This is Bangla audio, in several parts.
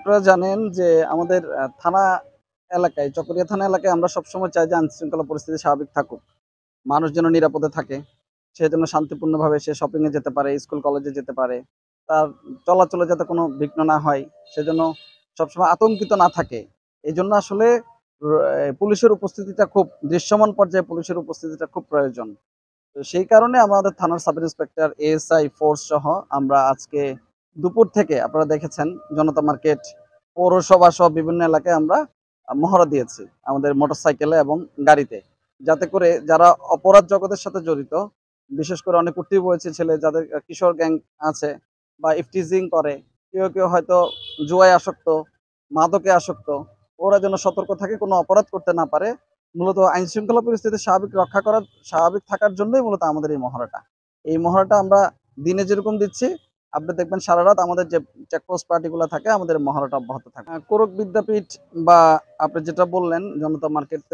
আপনারা জানেন যে আমাদের থানা এলাকায়, চকরিয়া থানা এলাকায় আমরা সবসময় চাই যে আইনশৃঙ্খলা পরিস্থিতি স্বাভাবিক থাকুক। মানুষ যেন নিরাপদে থাকে। সে যেন শান্তিপূর্ণভাবে সে শপিং এ যেতে পারে, স্কুল কলেজে যেতে পারে। তার চলাচলে যাতে কোনো বিঘ্ন না হয়, সেজন্য সবসময় আতঙ্কিত না থাকে। এজন্য আসলে পুলিশের উপস্থিতিটা খুব দৃশ্যমান পর্যায়ে পুলিশের উপস্থিতিটা খুব প্রয়োজন। তো সেই কারণে আমাদের থানার সাব ইন্সপেক্টর, এএসআই, ফোর্স সহ আমরা আজকে দুপুর থেকে আপনারা দেখেছেন জনতা মার্কেট, পৌরসভা সহ বিভিন্ন এলাকায় আমরা মহড়া দিয়েছি আমাদের মোটরসাইকেলে এবং গাড়িতে। যাতে করে যারা অপরাধ জগতের সাথে জড়িত, বিশেষ করে অনেক উঠতি বয়সী ছেলে যাদের কিশোর গ্যাং আছে বা ইফটিজিং করে, কেউ হয়তো জুয়ায় আসক্ত, মাদকে আসক্ত, ওরা যেন সতর্ক থাকে, কোনো অপরাধ করতে না পারে। মূলত আইনশৃঙ্খলা পরিস্থিতি স্বাভাবিক থাকার জন্যই মূলত আমাদের এই মহড়াটা। এই মহড়াটা আমরা দিনে যেরকম দিচ্ছি, আপনি দেখবেন সারারাত আমাদের যে চেকপোস্ট পার্টিগুলো থাকে আমাদের মহড়াটা অব্যাহত থাকে। কোরক বিদ্যাপীঠ বা আপনি যেটা বললেন জনতা মার্কেট,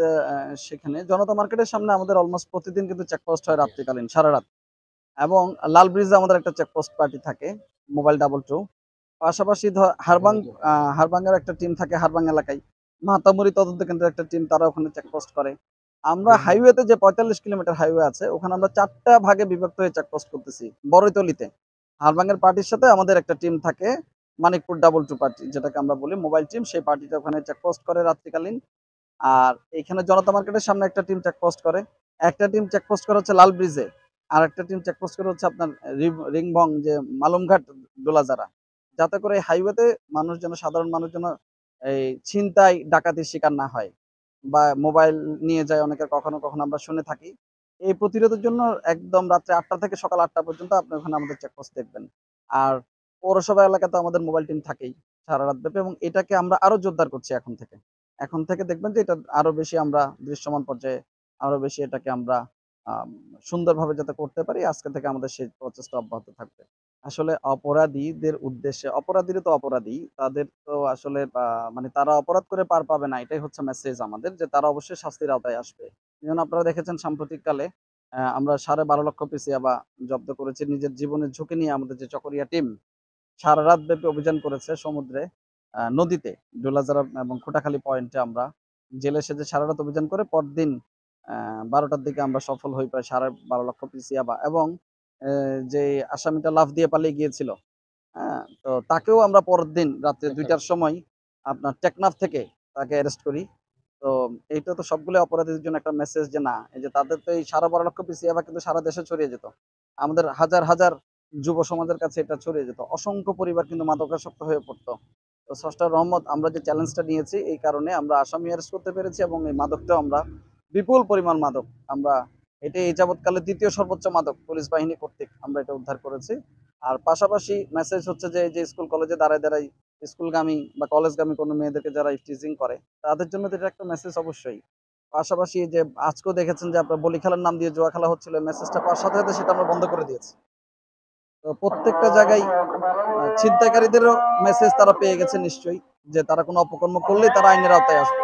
সেখানে জনতা মার্কেটের সামনে আমাদের অলমোস্ট প্রতিদিন কিন্তু চেকপোস্ট হয় রাত্রিকালীন সারারাত। এবং লাল ব্রিজে আমাদের একটা চেকপোস্ট পার্টি থাকে, মোবাইল 22। পাশাপাশি হারবাংয়ের একটা টিম থাকে হারবাং এলাকায়। মাতামুরি তদন্ত কেন্দ্রের একটা টিম, তারা ওখানে চেকপোস্ট করে। আমরা হাইওয়েতে যে ৪৫ কিলোমিটার হাইওয়ে আছে, ওখানে আমরা ৪টা ভাগে বিভক্ত হয়ে চেকপোস্ট করতেছি। বড়ইতলিতে হারবাংয়ের পার্টির সাথে আমাদের একটা টিম থাকে, মানিকপুর 22 পার্টি যেটাকে আমরা বলি মোবাইল টিম, সেই পার্টিটা ওখানে চেকপোস্ট করে রাত্রিকালীন। আর এখানে জনতা মার্কেটের সামনে একটা টিম চেকপোস্ট করে। একটা টিম চেকপোস্ট করে হচ্ছে লাল ব্রিজে। আর একটা টিম চেকপোস্ট করে হচ্ছে আপনার রিংভং যে মালুমঘাট ডোলাজারা। যাতে করে হাইওয়েতে সাধারণ মানুষ যেন এই ছিনতাই ডাকাতির শিকার না হয় বা মোবাইল নিয়ে যায় অনেকে, কখনো আমরা শুনে থাকি। এই প্রতিরোধের জন্য একদম রাত্রে ৮টা থেকে সকাল ৮টা পর্যন্ত আপনি ওখানে আমাদের চেকপোস্ট দেখবেন। আর পৌরসভা এলাকাতে আমাদের মোবাইল টিম থাকেই সারা রাত ব্যাপী, এবং এটাকে আমরা আরো জোরদার করছি এখন থেকে। এখন থেকে দেখবেন যে এটা আরো বেশি আমরা দৃশ্যমান পর্যায়ে আরো বেশি এটাকে আমরা আম সুন্দরভাবে যাতে করতে পারি, আজকে থেকে আমাদের সেই প্রচেষ্টা অব্যাহত থাকবে। আসলে অপরাধীদের উদ্দেশ্যে, অপরাধীরা তো অপরাধী। তাদের তো আসলে মানে তারা অপরাধ করে পার পাবে না। এটাই হচ্ছে মেসেজ আমাদের, যে তারা অবশ্যই শাস্তির আওতায় আসবে। যেমন আপনারা দেখেছেন সাম্প্রতিককালে আমরা ১২.৫ লক্ষ পিস ইয়াবা জব্দ করেছি নিজের জীবনের ঝুঁকি নিয়ে। আমাদের যে চকরিয়া টিম সারারাত ব্যাপী অভিযান করেছে সমুদ্রে, নদীতে, ডোলাজারা এবং খুঁটাখালী পয়েন্টে আমরা জেলে সেজে সারারাত অভিযান করে পরদিন ১২টার দিকে আমরা সফল হই প্রায় ১২.৫ লক্ষ পিস ইয়াবা, এবং যে আসামিটা লাফ দিয়ে পালিয়ে গিয়েছিল, হ্যাঁ? তো তাকেও আমরা পরের দিন রাত্রে ২টার সময় আপনার টেকনাফ থেকে তাকে অ্যারেস্ট করি। তো এইটা তো সবগুলো অপরাধীদের জন্য একটা মেসেজ, যে না, এই যে তাদের তো এই ১২.৫ লক্ষ পিস ইয়াবা কিন্তু সারা দেশে ছড়িয়ে যেত। আমাদের হাজার যুব সমাজের কাছে এটা ছড়িয়ে যেত। অসংখ্য পরিবার কিন্তু মাদকাসক্ত হয়ে পড়তো। তো স্রষ্টার রহমত, আমরা যে চ্যালেঞ্জটা নিয়েছি এই কারণে আমরা আসামি অ্যারেস্ট করতে পেরেছি, এবং এই মাদকটাও আমরা বিপুল পরিমাণ মাদক আমরা, এটাই এই যাবৎকালে ২য় সর্বোচ্চ মাদক পুলিশ বাহিনী কর্তৃক আমরা এটা উদ্ধার করেছি। আর পাশাপাশি মেসেজ হচ্ছে যে এই যে স্কুল কলেজে দাঁড়ায় স্কুলগামী বা কলেজগামী কোনো মেয়েদেরকে যারা ইফটিজিং করে, তাদের জন্য তো এটা একটা মেসেজ অবশ্যই। পাশাপাশি যে আজকেও দেখেছেন যে আপনার বলি খেলার নাম দিয়ে জুয়া খেলা হচ্ছিল, মেসেজটা পাওয়ার সাথে সেটা আমরা বন্ধ করে দিয়েছি। তো প্রত্যেকটা জায়গায় ছিনতাইকারীদেরও মেসেজ তারা পেয়ে গেছে নিশ্চয়ই, যে তারা কোনো অপকর্ম করলেই তারা আইনের আওতায় আসবে।